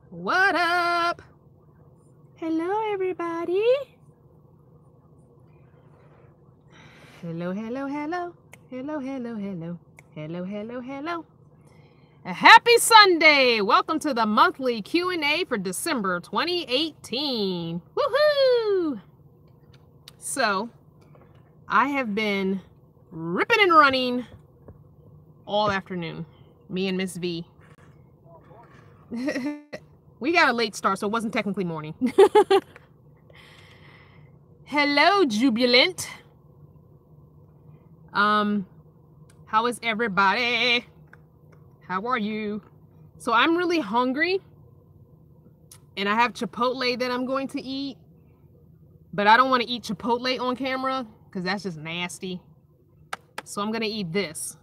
What up? Hello, everybody. Hello, hello, hello. Hello, hello, hello. Hello, hello, hello. A happy Sunday. Welcome to the monthly Q&A for December 2018. Woohoo! So, I have been ripping and running all afternoon. Me and Miss V. We got a late start, so it wasn't technically morning. Hello, Jubilant. How is everybody? How are you? So I'm really hungry, and I have Chipotle that I'm going to eat, but I don't want to eat Chipotle on camera because that's just nasty. So I'm gonna eat this.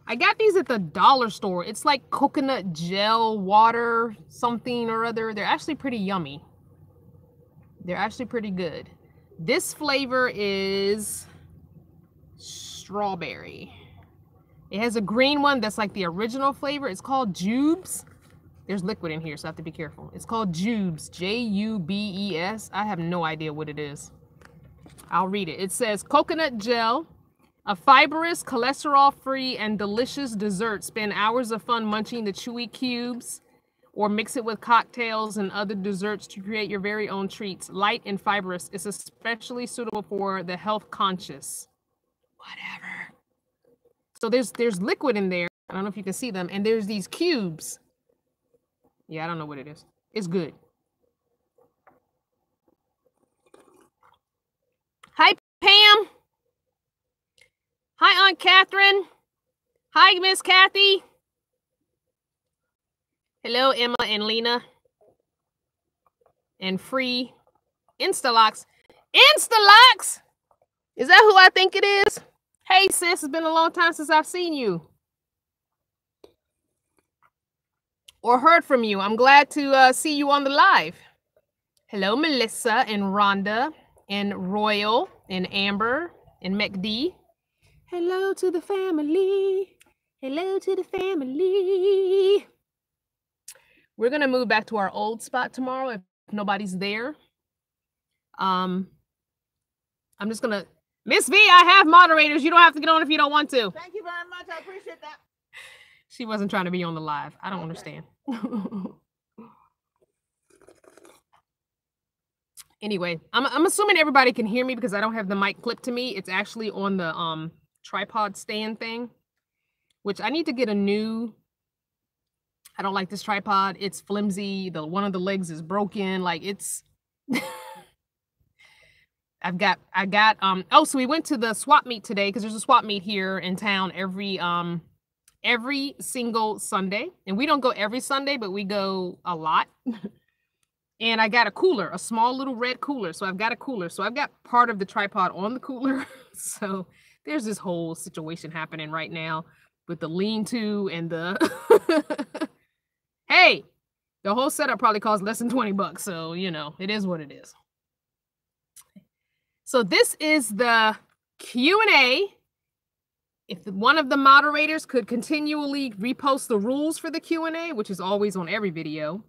I got these at the dollar store. It's like coconut gel water, something or other. They're actually pretty yummy. They're actually pretty good. This flavor is strawberry. It has a green one that's like the original flavor. It's called Jubes. There's liquid in here, so I have to be careful. It's called Jubes, J-U-B-E-S. I have no idea what it is. I'll read it. It says coconut gel, a fibrous, cholesterol-free, and delicious dessert. Spend hours of fun munching the chewy cubes or mix it with cocktails and other desserts to create your very own treats. Light and fibrous. It's especially suitable for the health conscious. Whatever. So there's liquid in there. I don't know if you can see them. And there's these cubes. Yeah, I don't know what it is. It's good. Hi, Pam. Hi, Aunt Catherine. Hi, Miss Kathy. Hello, Emma and Lena. And Free. Instalocks. Instalocks! Is that who I think it is? Hey, sis, it's been a long time since I've seen you. Or heard from you. I'm glad to see you on the live. Hello, Melissa and Rhonda and Royal and Amber and McD. Hello to the family. Hello to the family. We're going to move back to our old spot tomorrow if nobody's there. I'm just going to... Miss V, I have moderators. You don't have to get on if you don't want to. Thank you very much. I appreciate that. She wasn't trying to be on the live. I don't understand. Anyway, I'm assuming everybody can hear me because I don't have the mic clipped to me. It's actually on the tripod stand thing, which I need to get a new. I don't like this tripod. It's flimsy. One of the legs is broken. Like it's. I got oh, so we went to the swap meet today because there's a swap meet here in town every single Sunday. And we don't go every Sunday, but we go a lot. And I got a cooler, a small little red cooler. So I've got a cooler. So I've got part of the tripod on the cooler. So there's this whole situation happening right now with the lean-to and the hey, the whole setup probably costs less than $20. So, you know, it is what it is. So this is the Q&A. If one of the moderators could continually repost the rules for the Q&A, which is always on every video.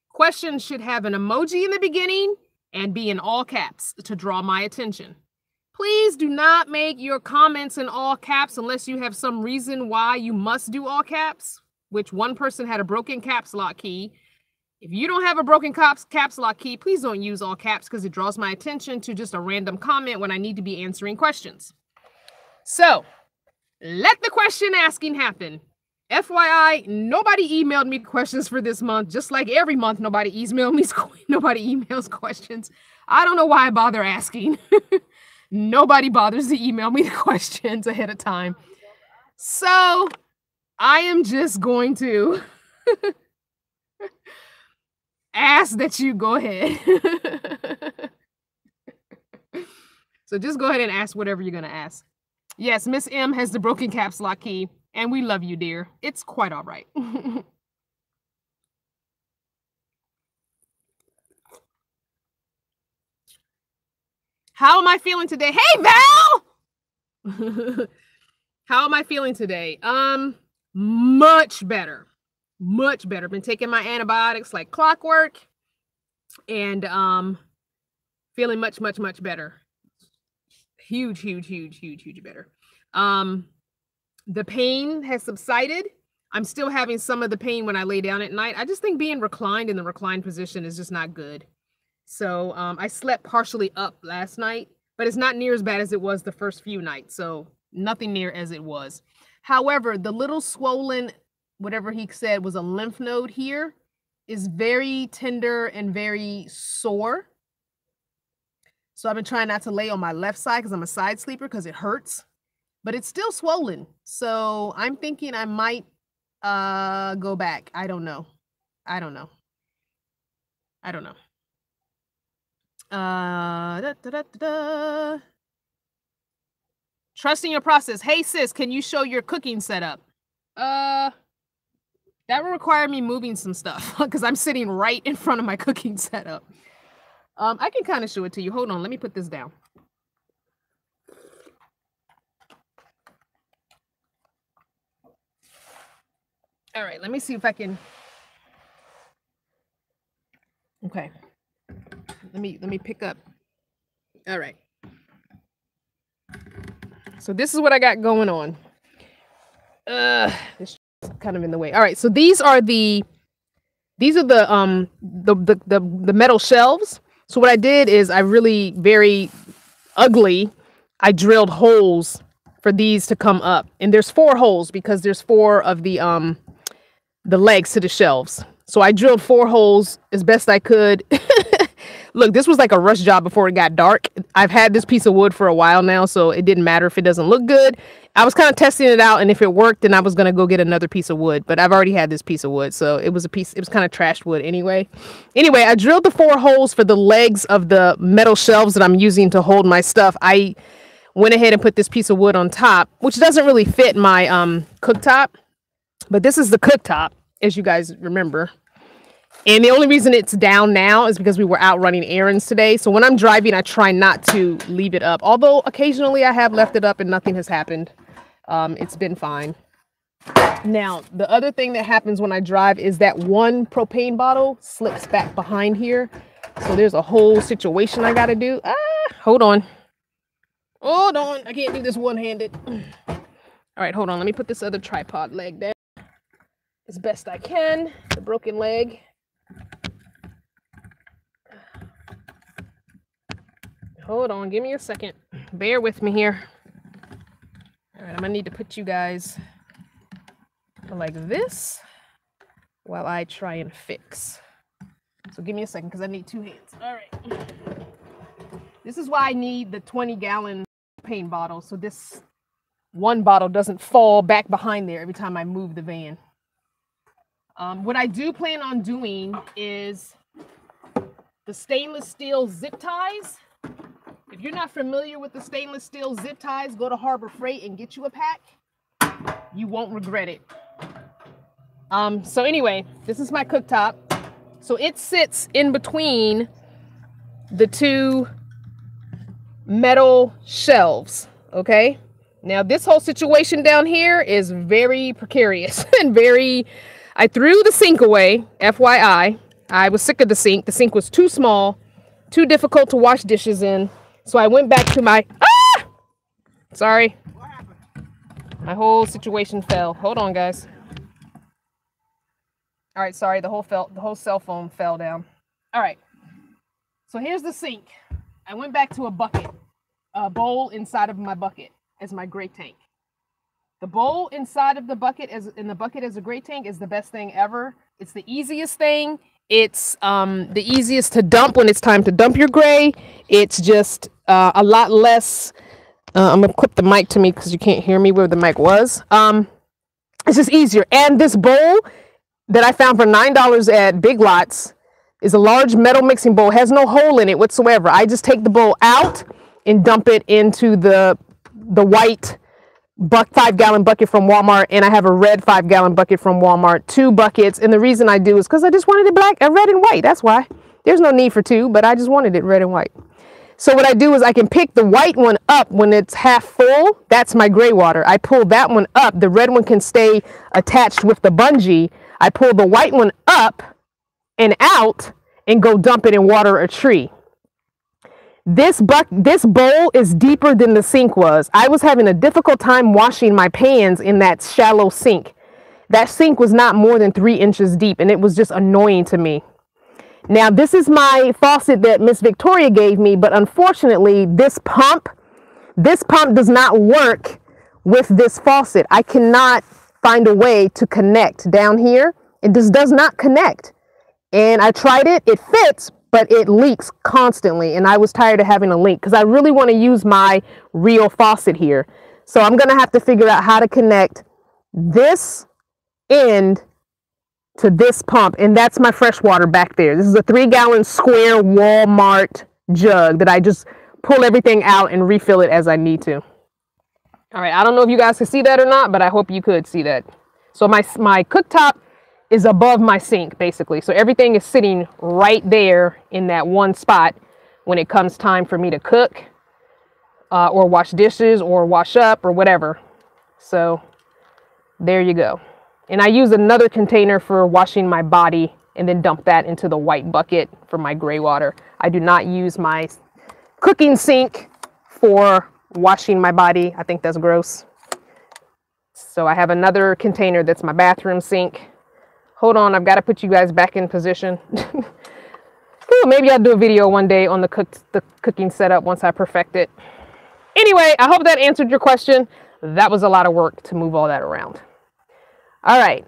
Questions should have an emoji in the beginning and be in all caps to draw my attention. Please do not make your comments in all caps unless you have some reason why you must do all caps, which one person had a broken caps lock key. If you don't have a broken caps lock key, please don't use all caps because it draws my attention to just a random comment when I need to be answering questions. So, let the question asking happen. FYI, nobody emailed me questions for this month. Just like every month, nobody emails questions. I don't know why I bother asking. Nobody bothers to email me the questions ahead of time. So, I am just going to... ask that you go ahead. So just go ahead and ask whatever you're going to ask. Yes, Miss M has the broken caps lock key, and we love you, dear. It's quite all right. How am I feeling today? Hey, Val! How am I feeling today? Much better. Much better. Been taking my antibiotics like clockwork and feeling much better. Huge better. The pain has subsided. I'm still having some of the pain when I lay down at night. I just think being reclined in the reclined position is just not good. So I slept partially up last night, but it's not near as bad as it was the first few nights. So nothing near as it was. However, the little swollen, whatever he said was a lymph node here, is very tender and very sore. So I've been trying not to lay on my left side because I'm a side sleeper because it hurts, but it's still swollen. So I'm thinking I might go back. I don't know. Trusting your process. Hey sis, can you show your cooking setup? That will require me moving some stuff because I'm sitting right in front of my cooking setup. I can kind of show it to you. Hold on, let me put this down. All right, let me see if I can. Okay. Let me pick up. All right. So this is what I got going on. This is kind of in the way. All right, so these are the metal shelves. So what I did is I really very ugly. I drilled holes for these to come up, and there's 4 holes because there's 4 of the legs to the shelves. So I drilled 4 holes as best I could. Look, this was like a rush job before it got dark. I've had this piece of wood for a while now, so it didn't matter if it doesn't look good. I was kind of testing it out, and if it worked, then I was going to go get another piece of wood. But I've already had this piece of wood, so it was kind of trashed wood anyway. Anyway, I drilled the 4 holes for the legs of the metal shelves that I'm using to hold my stuff. I went ahead and put this piece of wood on top, which doesn't really fit my cooktop. But this is the cooktop, as you guys remember. And the only reason it's down now is because we were out running errands today. So when I'm driving, I try not to leave it up. Although occasionally I have left it up and nothing has happened. It's been fine. Now, the other thing that happens when I drive is that one propane bottle slips back behind here. So there's a whole situation I got to do. Hold on. Hold on. I can't do this one-handed. All right, hold on. Let me put this other tripod leg down as best I can. The broken leg. Hold on, give me a second. Bear with me here. All right, I'm gonna need to put you guys like this while I try and fix. So give me a second because I need 2 hands. All right. This is why I need the 20-gallon propane bottle, so this one bottle doesn't fall back behind there every time I move the van. What I do plan on doing is the stainless steel zip ties. If you're not familiar with the stainless steel zip ties, go to Harbor Freight and get you a pack. You won't regret it. So anyway, this is my cooktop. So it sits in between the 2 metal shelves, okay? Now this whole situation down here is very precarious and very... I threw the sink away, FYI. I was sick of the sink. The sink was too small, too difficult to wash dishes in. So I went back to my... Sorry. What happened? My whole situation fell. Hold on, guys. All right, sorry. The whole cell phone fell down. All right. So here's the sink. I went back to a bowl inside of my bucket as my gray tank. The bowl inside of the bucket as a gray tank is the best thing ever. It's the easiest thing. It's the easiest to dump when it's time to dump your gray. It's just a lot less. I'm gonna clip the mic to me because you can't hear me where the mic was. It's just easier. And this bowl that I found for $9 at Big Lots is a large metal mixing bowl. It has no hole in it whatsoever. I just take the bowl out and dump it into the white 5-gallon bucket from Walmart, and I have a red 5-gallon bucket from Walmart. 2 buckets, and the reason I do is because I just wanted it red and white. That's why. There's no need for 2, but I just wanted it red and white. So what I do is I can pick the white one up when it's half full. That's my gray water. I pull that one up. The red one can stay attached with the bungee I pull the white one up and out and go dump it and water a tree. This bowl is deeper than the sink was. I was having a difficult time washing my pans in that shallow sink. That sink was not more than 3 inches deep, and it was just annoying to me. Now, this is my faucet that Miss Victoria gave me, but unfortunately, this pump does not work with this faucet. I cannot find a way to connect down here. It just does not connect. And I tried it, it fits, but it leaks constantly, and I was tired of having a leak because I really want to use my real faucet here. So I'm going to have to figure out how to connect this end to this pump, and that's my fresh water back there. This is a 3-gallon square Walmart jug that I just pull everything out and refill it as I need to. All right, I don't know if you guys can see that or not, but I hope you could see that. So my cooktop is above my sink, basically. So everything is sitting right there in that one spot when it comes time for me to cook or wash dishes or wash up or whatever. So there you go. And I use another container for washing my body and then dump that into the white bucket for my gray water. I do not use my cooking sink for washing my body. I think that's gross. So I have another container that's my bathroom sink. Hold on, I've got to put you guys back in position. Ooh, maybe I'll do a video one day on the cooking setup once I perfect it. Anyway, I hope that answered your question. That was a lot of work to move all that around. All right.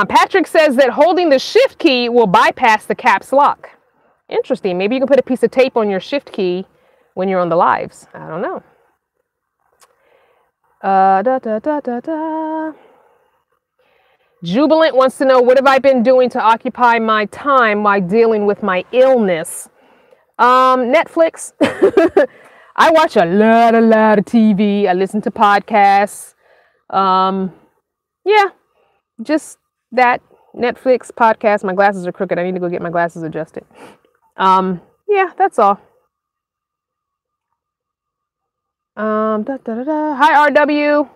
Patrick says that holding the shift key will bypass the caps lock. Interesting. Maybe you can put a piece of tape on your shift key when you're on the lives. I don't know. Jubilant wants to know, what have I been doing to occupy my time while dealing with my illness? Netflix. I watch a lot of TV. I listen to podcasts. Yeah, just that. Netflix, podcast. My glasses are crooked. I need to go get my glasses adjusted. Yeah, that's all. Hi, RW.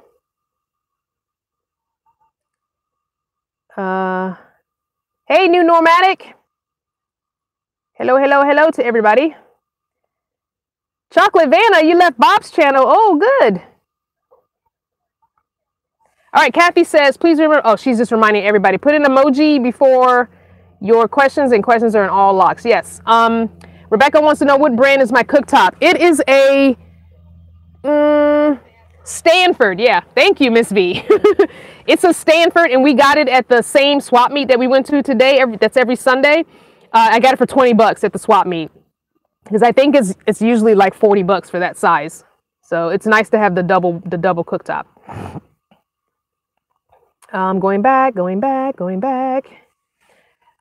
Hey, new nomadic. Hello to everybody. Chocolate Vanna, you left Bob's channel. Oh, good. All right, Kathy says, please remember. Oh, she's just reminding everybody. Put an emoji before your questions, and questions are in all locks. Yes. Rebecca wants to know, what brand is my cooktop? It is a Stanford. Yeah, thank you, Miss V. It's a Stanford, and we got it at the same swap meet that we went to today. That's every Sunday. I got it for $20 at the swap meet because I think it's usually like $40 for that size. So it's nice to have the double cooktop. Going back.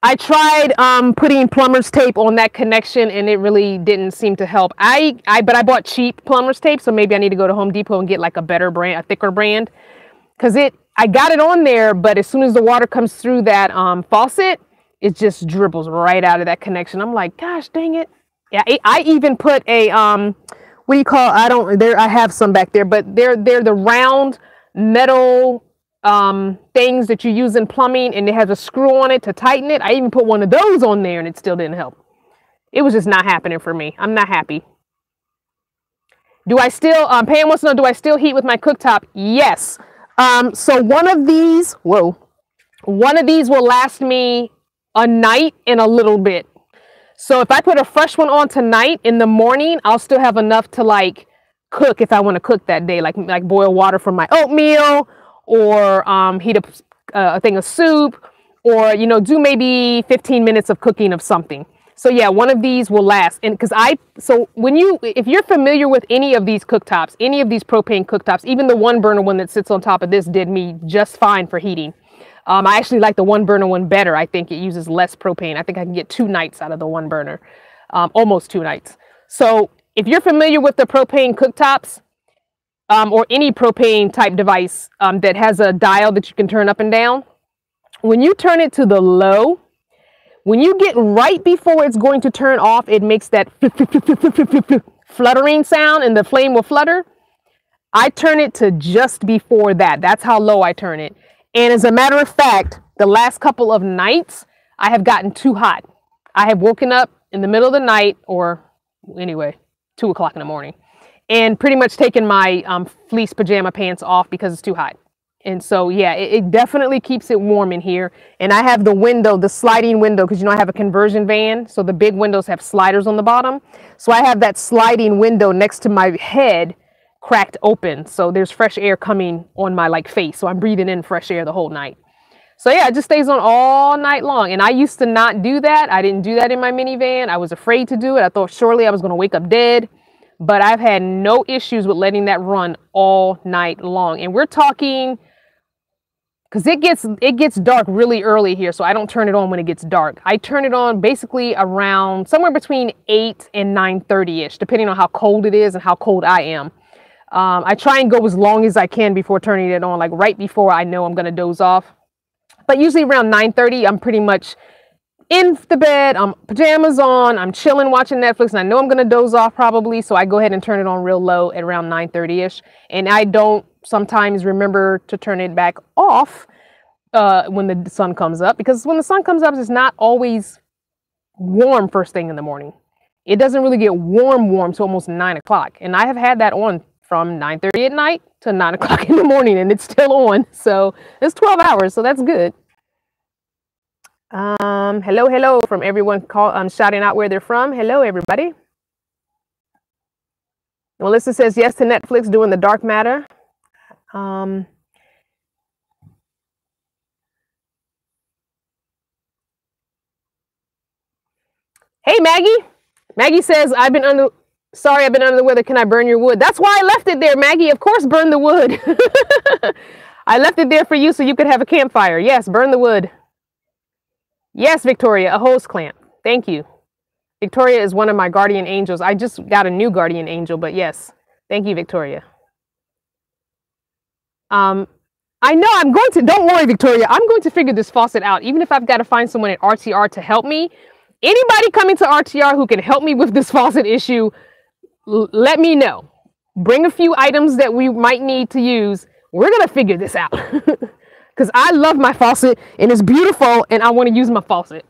I tried putting plumber's tape on that connection, and it really didn't seem to help. But I bought cheap plumber's tape, so maybe I need to go to Home Depot and get like a better brand, a thicker brand, because I got it on there, but as soon as the water comes through that faucet, it just dribbles right out of that connection. I'm like, gosh, dang it. Yeah, I even put a what do you call? I have some back there, but they're the round metal things that you use in plumbing, and it has a screw on it to tighten it. I even put one of those on there, and it still didn't help. It was just not happening for me. I'm not happy. Do I still, Pam wants to know, do I still heat with my cooktop? Yes. So one of these will last me a night and a little bit. So if I put a fresh one on tonight, in the morning, I'll still have enough to like cook if I want to cook that day, like boil water for my oatmeal, or heat up a thing of soup, or do maybe 15 minutes of cooking of something. So yeah, one of these will last. And if you're familiar with any of these cooktops, any of these propane cooktops, even the one burner one that sits on top of this did me just fine for heating. I actually like the one burner one better. I think it uses less propane. I think I can get 2 nights out of the one burner, almost 2 nights. So if you're familiar with the propane cooktops, or any propane type device that has a dial that you can turn up and down, when you turn it to the low, when you get right before it's going to turn off, it makes that fluttering sound and the flame will flutter. I turn it to just before that. That's how low I turn it. And as a matter of fact, the last couple of nights, I have gotten too hot. I have woken up in the middle of the night, or anyway, 2 o'clock in the morning, and pretty much taken my fleece pajama pants off because it's too hot. And so, yeah, it definitely keeps it warm in here. And I have the window, the sliding window, because, you know, I have a conversion van. So the big windows have sliders on the bottom. So I have that sliding window next to my head cracked open. So there's fresh air coming on my face. So I'm breathing in fresh air the whole night. So yeah, it just stays on all night long. And I used to not do that. I didn't do that in my minivan. I was afraid to do it. I thought surely I was going to wake up dead. But I've had no issues with letting that run all night long. And we're talking, because it gets dark really early here, so I don't turn it on when it gets dark. I turn it on basically around somewhere between 8 and 9:30-ish, depending on how cold it is and how cold I am. I try and go as long as I can before turning it on, like right before I know I'm going to doze off. But usually around 9:30, I'm pretty much in the bed, I'm pajamas on, I'm chilling watching Netflix, and I know I'm going to doze off probably, so I go ahead and turn it on real low at around 9:30-ish. And I don't sometimes remember to turn it back off when the sun comes up, because when the sun comes up, it's not always warm first thing in the morning. It doesn't really get warm to almost 9 o'clock. And I have had that on from 9:30 at night to 9 o'clock in the morning, and it's still on. So it's 12 hours, so that's good. Hello from everyone shouting out where they're from. Hello, everybody. Melissa says yes to Netflix doing The Dark Matter. Hey, Maggie. Maggie says, sorry, I've been under the weather. Can I burn your wood? That's why I left it there, Maggie. Of course, burn the wood. I left it there for you so you could have a campfire. Yes, burn the wood. Yes, Victoria, a hose clamp. Thank you. Victoria is one of my guardian angels. I just got a new guardian angel, but yes. Thank you, Victoria. I know don't worry, Victoria. I'm going to figure this faucet out, even if I've got to find someone at RTR to help me. Anybody coming to RTR who can help me with this faucet issue, let me know. Bring a few items that we might need to use. We're going to figure this out. Because I love my faucet and it's beautiful and I want to use my faucet.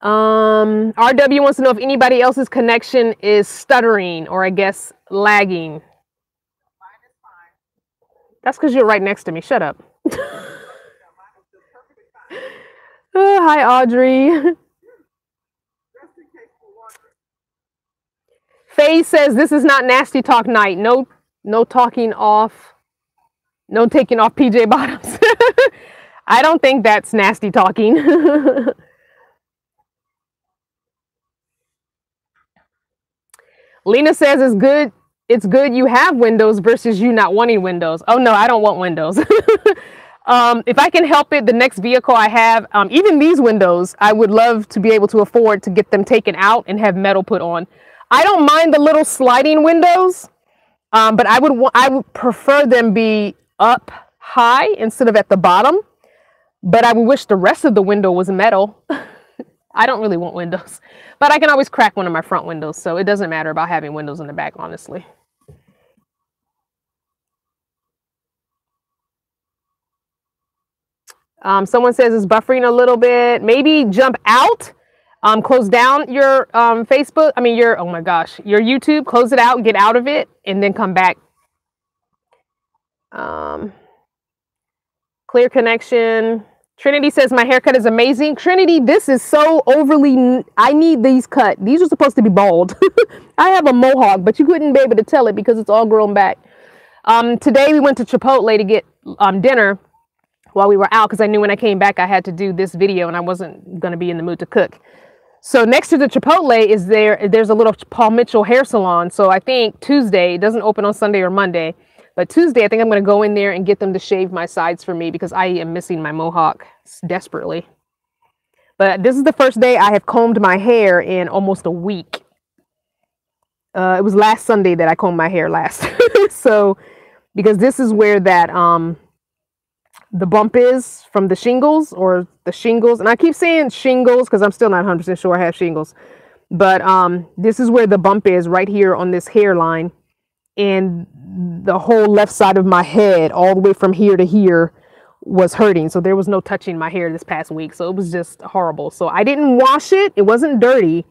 RW wants to know if anybody else's connection is stuttering or I guess lagging. That's because you're right next to me. Shut up. Hi, Audrey. Faye says this is not nasty talk night. No talking off. No taking off PJ bottoms. I don't think that's nasty talking. Lena says it's good you have windows versus you not wanting windows. Oh no, I don't want windows. If I can help it, the next vehicle I have, even these windows, I would love to be able to afford to get them taken out and have metal put on. I don't mind the little sliding windows, but I would prefer them be up high instead of at the bottom. But I would wish the rest of the window was metal. I don't really want windows, but I can always crack one of my front windows, so it doesn't matter about having windows in the back, honestly. Someone says it's buffering a little bit. Maybe jump out, close down your Facebook. I mean, your YouTube. Close it out, get out of it, and then come back. Clear connection. Trinity says my haircut is amazing. Trinity, this is so overly. I need these cut. These are supposed to be bald. I have a mohawk, but you couldn't be able to tell it because it's all grown back. Today we went to Chipotle to get dinner while we were out because I knew when I came back I had to do this video and I wasn't going to be in the mood to cook. So next to the Chipotle there's a little Paul Mitchell hair salon. So I think Tuesday, it doesn't open on Sunday or Monday, but Tuesday I think I'm going to go in there and get them to shave my sides for me because I am missing my mohawk desperately. But this is the first day I have combed my hair in almost a week. It was last Sunday that I combed my hair last. So because this is where that the bump is from the shingles and I keep saying shingles because I'm still not 100% sure I have shingles, but this is where the bump is right here on this hairline, and the whole left side of my head, all the way from here to here, was hurting. So there was no touching my hair this past week. So it was just horrible. So I didn't wash it. It wasn't dirty,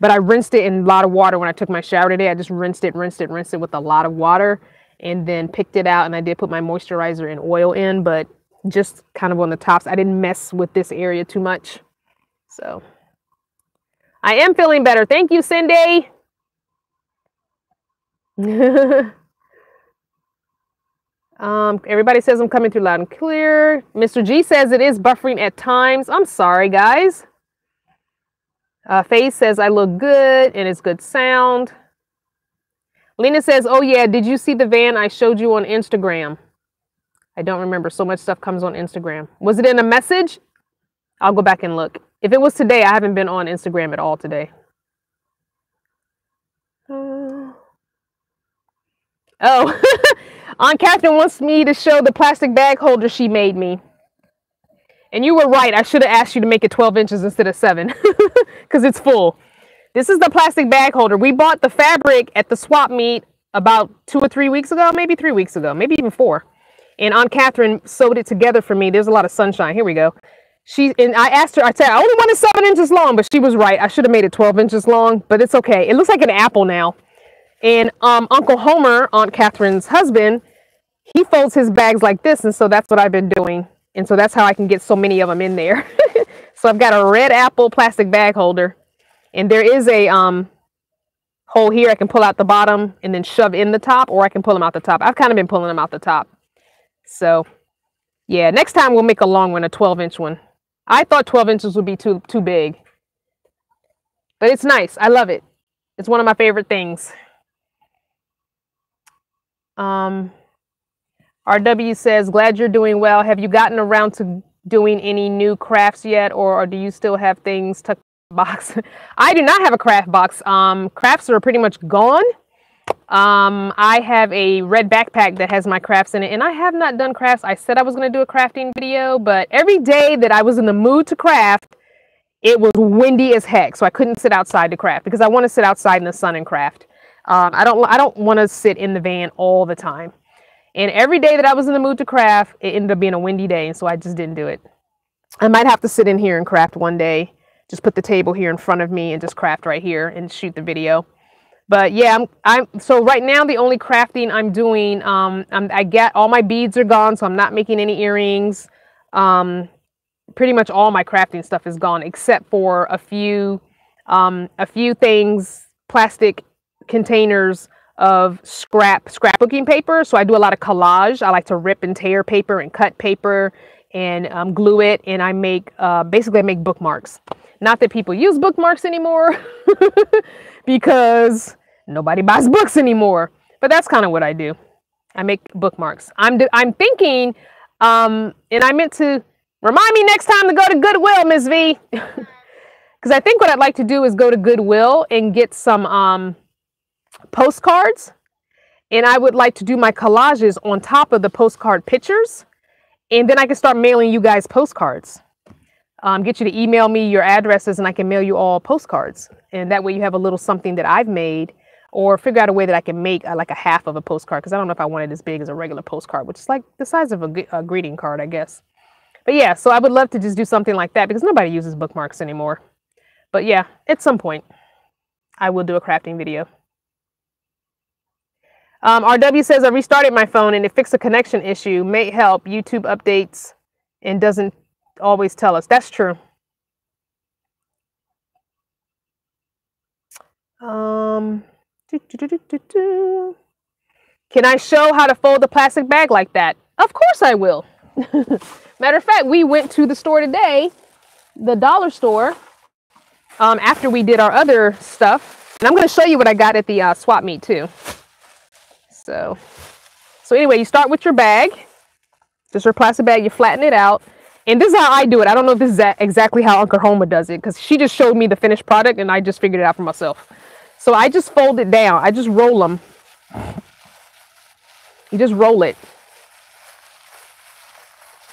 but I rinsed it in a lot of water when I took my shower today. I just rinsed it with a lot of water, and then picked it out. And I did put my moisturizer and oil in, but just kind of on the tops. I didn't mess with this area too much. So I am feeling better. Thank you, Cindy. Everybody says I'm coming through loud and clear. Mr. G says it is buffering at times. I'm sorry, guys. Faye says I look good and it's good sound. Lena says, oh yeah, did you see the van I showed you on Instagram? I don't remember. So much stuff comes on Instagram. Was it in a message? I'll go back and look. If it was today, I haven't been on Instagram at all today. Oh, Aunt Catherine wants me to show the plastic bag holder she made me. And you were right. I should have asked you to make it 12 inches instead of 7 because it's full. This is the plastic bag holder. We bought the fabric at the swap meet about 2 or 3 weeks ago, maybe 3 weeks ago, maybe even 4. And Aunt Catherine sewed it together for me. There's a lot of sunshine. Here we go. And I asked her, I said, I only wanted 7 inches long, but she was right. I should have made it 12 inches long, but it's okay. It looks like an apple now. And Uncle Homer, Aunt Catherine's husband, he folds his bags like this. And so that's what I've been doing. And so that's how I can get so many of them in there. So I've got a red apple plastic bag holder. And there is a hole here. I can pull out the bottom and then shove in the top, or I can pull them out the top. I've kind of been pulling them out the top. So yeah, next time we'll make a long one, a 12-inch one. I thought 12 inches would be too big. But it's nice. I love it. It's one of my favorite things. RW says, glad you're doing well. Have you gotten around to doing any new crafts yet, or do you still have things tucked in the box? I do not have a craft box. Crafts are pretty much gone. I have a red backpack that has my crafts in it, and I have not done crafts. I said I was going to do a crafting video, but every day that I was in the mood to craft, it was windy as heck, so I couldn't sit outside to craft because I want to sit outside in the sun and craft. I don't want to sit in the van all the time. And every day that I was in the mood to craft, it ended up being a windy day, and so I just didn't do it. I might have to sit in here and craft one day. Just put the table here in front of me and just craft right here and shoot the video. But yeah, so right now the only crafting I'm doing, I get all my beads are gone, so I'm not making any earrings. Pretty much all my crafting stuff is gone except for a few things, plastic containers of scrapbooking paper. So I do a lot of collage. I like to rip and tear paper and cut paper and glue it, and I make basically I make bookmarks. Not that people use bookmarks anymore because nobody buys books anymore, but that's kind of what I do. I make bookmarks. I'm thinking, and I meant to remind me next time to go to Goodwill, Ms. V, because I think what I'd like to do is go to Goodwill and get some postcards, and I would like to do my collages on top of the postcard pictures, and then I can start mailing you guys postcards. Get you to email me your addresses, and I can mail you all postcards, and that way you have a little something that I've made, or figure out a way that I can make like a half of a postcard, because I don't know if I want it as big as a regular postcard, which is like the size of a greeting card, I guess. But yeah, so I would love to just do something like that because nobody uses bookmarks anymore. But yeah, at some point I will do a crafting video. RW says, I restarted my phone and it fixed a connection issue. May help. YouTube updates and doesn't always tell us. That's true. Can I show how to fold the plastic bag like that? Of course I will. Matter of fact, we went to the store today, the dollar store, after we did our other stuff. And I'm going to show you what I got at the swap meet too. So anyway, you start with your bag, just your plastic bag, you flatten it out. And this is how I do it. I don't know if this is exactly how Uncle Homer does it, because she just showed me the finished product and I just figured it out for myself. So I just fold it down. I just roll them. You just roll it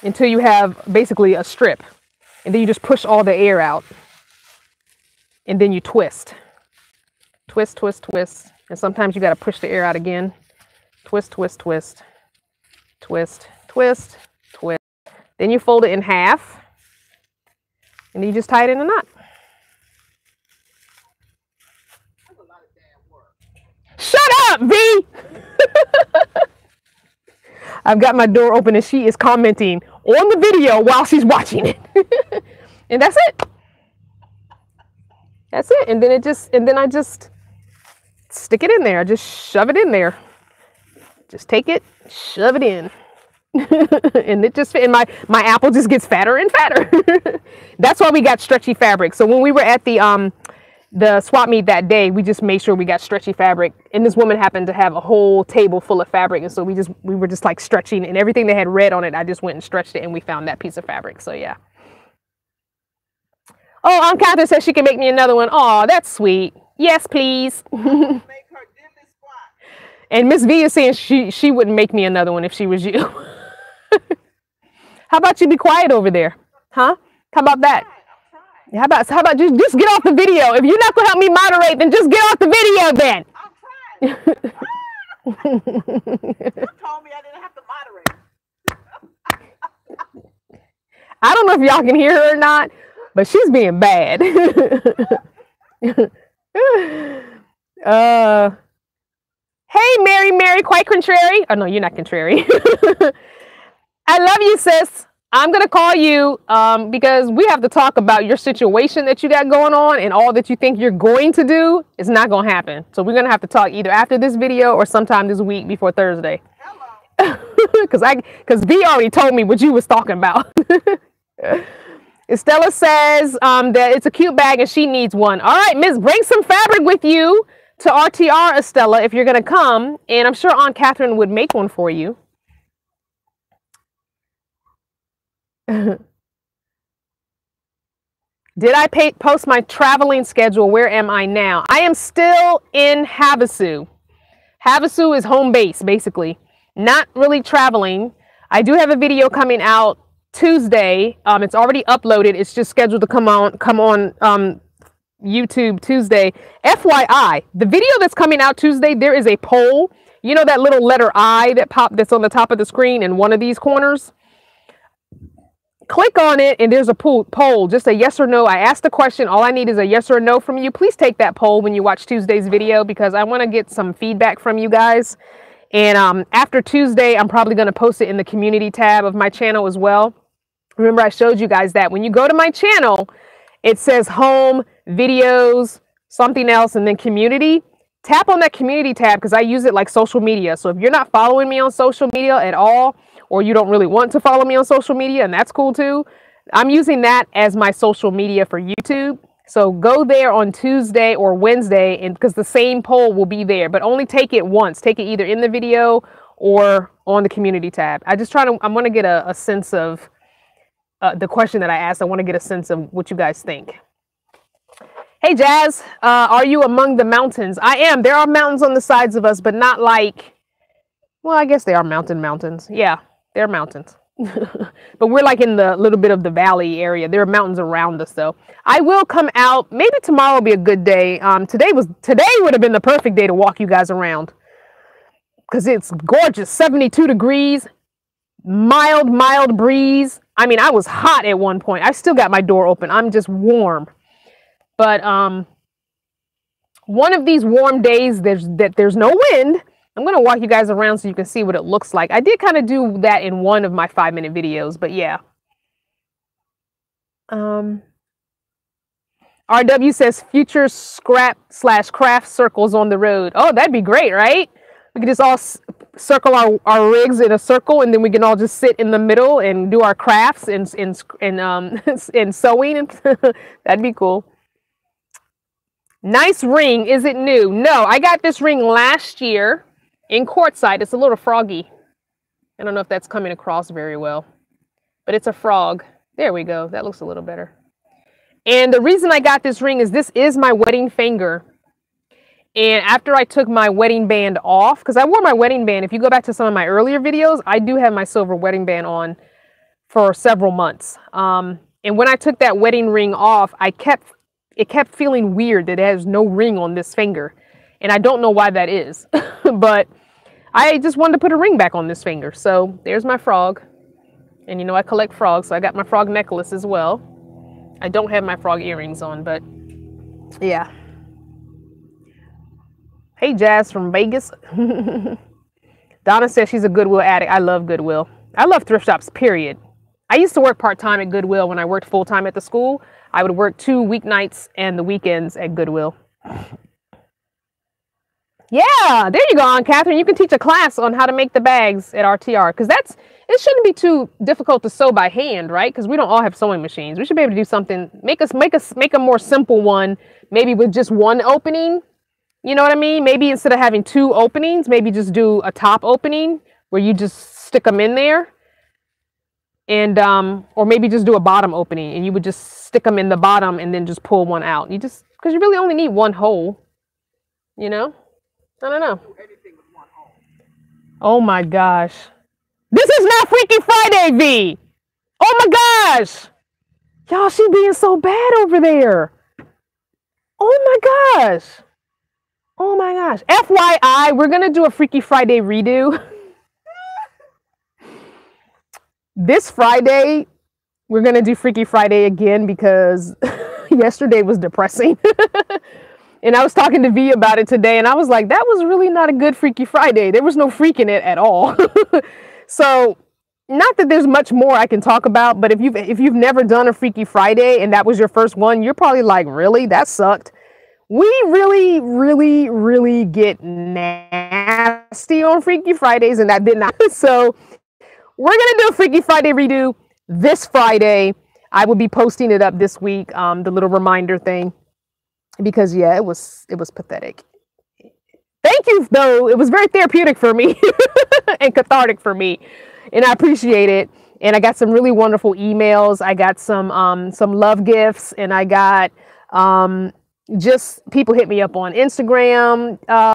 until you have basically a strip. And then you just push all the air out. And then you twist. Twist, twist, twist. And sometimes you got to push the air out again. twist, twist, twist, twist, twist, twist. Then you fold it in half and you just tie it in a knot. Shut up, V! I've got my door open and she is commenting on the video while she's watching it. And that's it. That's it. And then I just stick it in there. I just shove it in there. Just take it, shove it in. And it just, and my apple just gets fatter and fatter. That's why we got stretchy fabric. So when we were at the swap meet that day, we just made sure we got stretchy fabric, and this woman happened to have a whole table full of fabric, and so we were just like stretching, and everything that had red on it, I just went and stretched it, and we found that piece of fabric. So yeah. Oh, Aunt Catherine says she can make me another one. Oh, that's sweet. Yes, please. And Miss V is saying she wouldn't make me another one if she was you. How about you be quiet over there? Huh? How about that? How about just get off the video? If you're not gonna help me moderate, then just get off the video then. I'm trying. You told me I didn't have to moderate. I don't know if y'all can hear her or not, but she's being bad. Hey, Mary, quite contrary. Oh no, you're not contrary. I love you, sis. I'm going to call you because we have to talk about your situation that you got going on, and all that you think you're going to do is not going to happen. So we're going to have to talk either after this video or sometime this week before Thursday. Hello. Because V already told me what you was talking about. Estella says that it's a cute bag and she needs one. All right, Miss, bring some fabric with you to RTR, Estella, if you're going to come. And I'm sure Aunt Catherine would make one for you. Did I post my traveling schedule? Where am I now? I am still in Havasu. Havasu is home base, basically. Not really traveling. I do have a video coming out Tuesday. It's already uploaded. It's just scheduled to come on YouTube Tuesday. FYI, the video that's coming out Tuesday, there is a poll. You know that little letter I that's on the top of the screen in one of these corners? Click on it and there's a poll, just a yes or no. I asked the question. All I need is a yes or no from you. Please take that poll when you watch Tuesday's video, because I want to get some feedback from you guys. And after Tuesday, I'm probably going to post it in the community tab of my channel as well. Remember, I showed you guys that when you go to my channel, it says home, videos, something else, and then community. Tap on that community tab because I use it like social media. So if you're not following me on social media at all, or you don't really want to follow me on social media, and that's cool too, I'm using that as my social media for YouTube. So go there on Tuesday or Wednesday, and because the same poll will be there, but only take it once. Take it either in the video or on the community tab. I want to get a sense of the question that I asked. I want to get a sense of what you guys think. Hey, Jazz, are you among the mountains? I am. There are mountains on the sides of us, but not like, well, I guess they are mountains. Yeah. They're mountains, but we're like in the little bit of the valley area. There are mountains around us, though. I will come out. Maybe tomorrow will be a good day. Today would have been the perfect day to walk you guys around because it's gorgeous. 72 degrees, mild breeze. I mean, I was hot at one point. I still got my door open. I'm just warm, but one of these warm days, there's no wind. I'm going to walk you guys around so you can see what it looks like. I did kind of do that in one of my 5-minute videos, but yeah. RW says future scrap/craft circles on the road. Oh, that'd be great, right? We could just all circle our rigs in a circle, and then we can all just sit in the middle and do our crafts and sewing. And that'd be cool. Nice ring. Is it new? No, I got this ring last year. In quartzite. It's a little froggy. I don't know if that's coming across very well, but it's a frog. There we go. That looks a little better. And the reason I got this ring is this is my wedding finger. And after I took my wedding band off, because I wore my wedding band, if you go back to some of my earlier videos, I do have my silver wedding band on for several months. And when I took that wedding ring off, it kept feeling weird that it has no ring on this finger. And I don't know why that is, but I just wanted to put a ring back on this finger. So there's my frog. And you know, I collect frogs, so I got my frog necklace as well. I don't have my frog earrings on, but yeah. Hey, Jazz from Vegas. Donna says she's a Goodwill addict. I love Goodwill. I love thrift shops, period. I used to work part-time at Goodwill when I worked full-time at the school. I would work 2 weeknights and the weekends at Goodwill. Yeah, there you go, Aunt Catherine. You can teach a class on how to make the bags at RTR, because it shouldn't be too difficult to sew by hand, right? Because we don't all have sewing machines. We should be able to do something, make a more simple one, maybe with just one opening. You know what I mean? Maybe instead of having 2 openings, maybe just do a top opening where you just stick them in there. And, or maybe just do a bottom opening and you would just stick them in the bottom and then just pull one out. Because you really only need 1 hole, you know? I don't know. Oh my gosh. This is not Freaky Friday, V. Oh my gosh. Y'all, she being so bad over there. Oh my gosh. Oh my gosh. FYI, we're going to do a Freaky Friday redo. This Friday, we're going to do Freaky Friday again because yesterday was depressing. And I was talking to V about it today, and I was like, that was really not a good Freaky Friday. There was no freak in it at all. So, not that there's much more I can talk about, but if you've never done a Freaky Friday and that was your first one, you're probably like, really? That sucked. We really, really, really get nasty on Freaky Fridays, and that did not. So, we're going to do a Freaky Friday redo this Friday. I will be posting it up this week, the little reminder thing. Because yeah, it was pathetic. Thank you though. It was very therapeutic for me and cathartic for me. And I appreciate it. And I got some really wonderful emails. I got some love gifts, and I got just people hit me up on Instagram.